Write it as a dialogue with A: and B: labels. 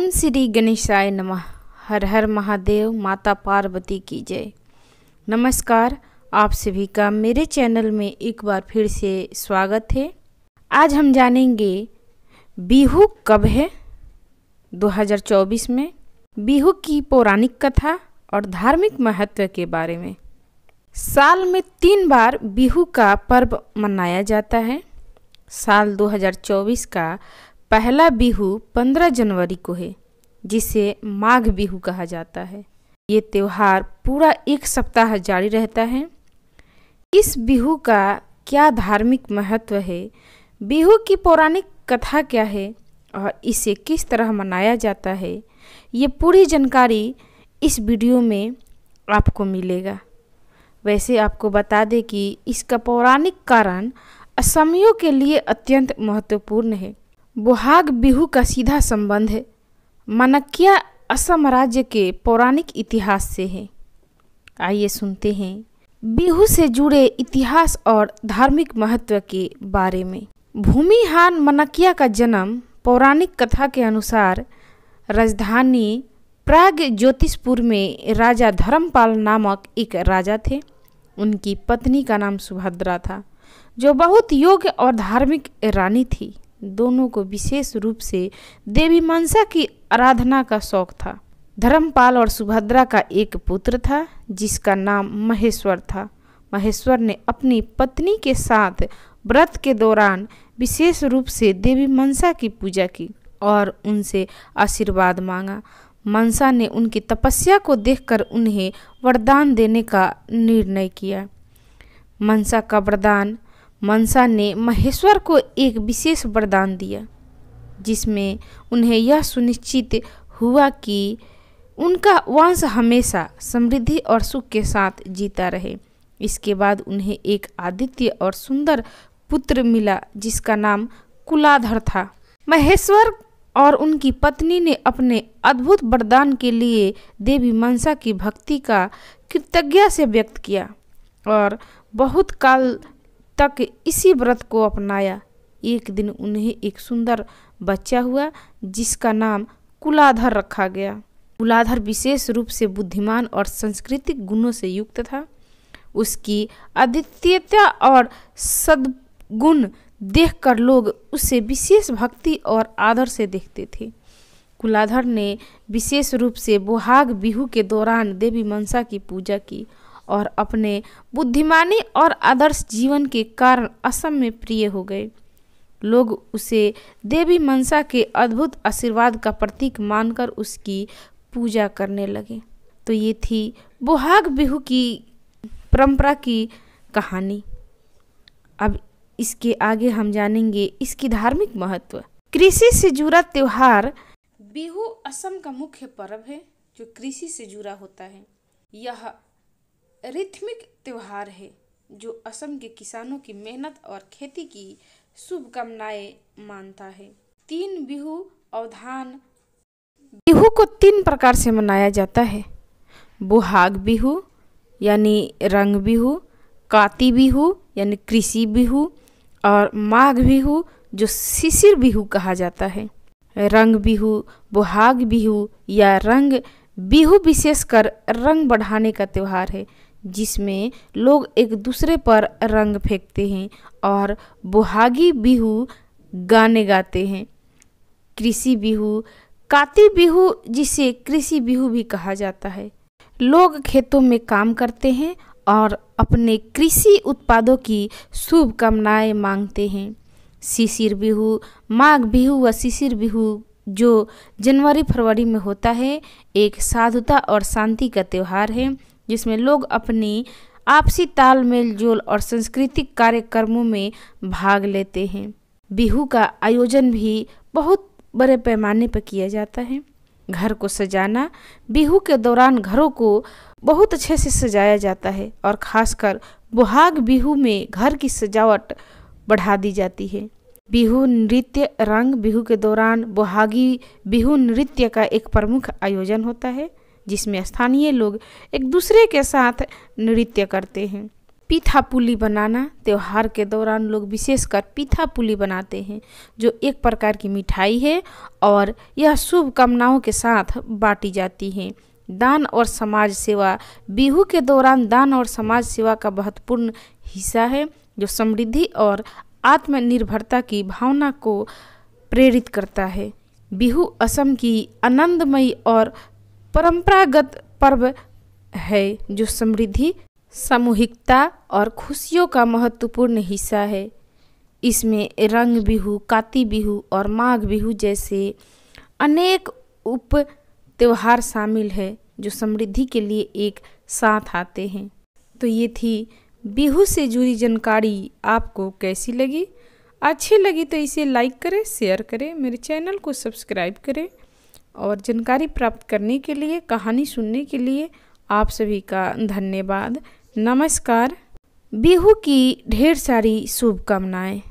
A: ओम श्री गणेशाय नमः। हर हर महादेव, माता पार्वती की जय। नमस्कार, आप सभी का मेरे चैनल में एक बार फिर से स्वागत है। आज हम जानेंगे बिहू कब है 2024 में, बिहू की पौराणिक कथा और धार्मिक महत्व के बारे में। साल में 3 बार बिहू का पर्व मनाया जाता है। साल 2024 का पहला बिहू 15 जनवरी को है, जिसे माघ बिहू कहा जाता है। ये त्यौहार पूरा 1 सप्ताह जारी रहता है। इस बिहू का क्या धार्मिक महत्व है, बिहू की पौराणिक कथा क्या है और इसे किस तरह मनाया जाता है, ये पूरी जानकारी इस वीडियो में आपको मिलेगा। वैसे आपको बता दें कि इसका पौराणिक कारण असमियों के लिए अत्यंत महत्वपूर्ण है। बोहाग बिहू का सीधा संबंध है माणक्य असम राज्य के पौराणिक इतिहास से है। आइए सुनते हैं बिहू से जुड़े इतिहास और धार्मिक महत्व के बारे में। भूमिहान माणक्य का जन्म पौराणिक कथा के अनुसार राजधानी प्राग ज्योतिषपुर में राजा धर्मपाल नामक एक राजा थे। उनकी पत्नी का नाम सुभद्रा था, जो बहुत योग्य और धार्मिक रानी थी। दोनों को विशेष रूप से देवी मनसा की आराधना का शौक था। धर्मपाल और सुभद्रा का एक पुत्र था, जिसका नाम महेश्वर था। महेश्वर ने अपनी पत्नी के साथ व्रत के दौरान विशेष रूप से देवी मनसा की पूजा की और उनसे आशीर्वाद मांगा। मनसा ने उनकी तपस्या को देखकर उन्हें वरदान देने का निर्णय किया। मनसा का वरदान मनसा ने महेश्वर को एक विशेष वरदान दिया, जिसमें उन्हें यह सुनिश्चित हुआ कि उनका वंश हमेशा समृद्धि और सुख के साथ जीता रहे। इसके बाद उन्हें एक आदित्य और सुंदर पुत्र मिला, जिसका नाम कुलाधर था। महेश्वर और उनकी पत्नी ने अपने अद्भुत वरदान के लिए देवी मनसा की भक्ति का कृतज्ञता से व्यक्त किया और बहुत काल तक इसी व्रत को अपनाया। एक दिन उन्हें एक सुंदर बच्चा हुआ, जिसका नाम कुलाधर रखा गया। कुलाधर विशेष रूप से बुद्धिमान और सांस्कृतिक गुणों से युक्त था। उसकी अद्वितीयता और सद्गुण देखकर लोग उसे विशेष भक्ति और आदर से देखते थे। कुलाधर ने विशेष रूप से बोहाग बिहू के दौरान देवी मनसा की पूजा की और अपने बुद्धिमानी और आदर्श जीवन के कारण असम में प्रिय हो गए। लोग उसे देवी मनसा के अद्भुत आशीर्वाद का प्रतीक मानकर उसकी पूजा करने लगे। तो ये थी बोहाग बिहू की परंपरा की कहानी। अब इसके आगे हम जानेंगे इसकी धार्मिक महत्व। कृषि से जुड़ा त्योहार बिहू असम का मुख्य पर्व है, जो कृषि से जुड़ा होता है। यह ऋत्विक त्योहार है जो असम के किसानों की मेहनत और खेती की शुभकामनाएं मानता है। 3 बिहू अवधान बिहू को 3 प्रकार से मनाया जाता है। बोहाग बिहू यानी रंग बिहू, काती बिहू यानी कृषि बिहू और माघ बिहू जो शिशिर बिहू कहा जाता है। रंग बिहू, बोहाग बिहू या रंग बिहू विशेषकर रंग बढ़ाने का त्योहार है, जिसमें लोग एक दूसरे पर रंग फेंकते हैं और बोहागी बिहू गाने गाते हैं। कृषि बिहू, काती बिहू जिसे कृषि बिहू भी कहा जाता है, लोग खेतों में काम करते हैं और अपने कृषि उत्पादों की शुभकामनाएं मांगते हैं। शिशिर बिहू, माघ बिहू व शिशिर बिहू जो जनवरी फरवरी में होता है, एक साधुता और शांति का त्यौहार है, जिसमें लोग अपनी आपसी तालमेल जोल और सांस्कृतिक कार्यक्रमों में भाग लेते हैं। बिहू का आयोजन भी बहुत बड़े पैमाने पर किया जाता है। घर को सजाना, बिहू के दौरान घरों को बहुत अच्छे से सजाया जाता है और खासकर बोहाग बिहू में घर की सजावट बढ़ा दी जाती है। बिहू नृत्य, रंग बिहू के दौरान बोहागी बिहू नृत्य का एक प्रमुख आयोजन होता है, जिसमें स्थानीय लोग एक दूसरे के साथ नृत्य करते हैं। पीठा पुली बनाना, त्यौहार के दौरान लोग विशेषकर पीठा पुली बनाते हैं, जो एक प्रकार की मिठाई है और यह शुभ कामनाओं के साथ बांटी जाती है। दान और समाज सेवा, बिहू के दौरान दान और समाज सेवा का महत्वपूर्ण हिस्सा है, जो समृद्धि और आत्मनिर्भरता की भावना को प्रेरित करता है। बिहू असम की आनंदमयी और परंपरागत पर्व है, जो समृद्धि, सामूहिकता और खुशियों का महत्वपूर्ण हिस्सा है। इसमें रंग बिहू, काती बिहू और माघ बिहू जैसे अनेक उप त्योहार शामिल है, जो समृद्धि के लिए एक साथ आते हैं। तो ये थी बिहू से जुड़ी जानकारी। आपको कैसी लगी? अच्छी लगी तो इसे लाइक करें, शेयर करें, मेरे चैनल को सब्सक्राइब करें। और जानकारी प्राप्त करने के लिए, कहानी सुनने के लिए आप सभी का धन्यवाद। नमस्कार। बिहू की ढेर सारी शुभकामनाएं।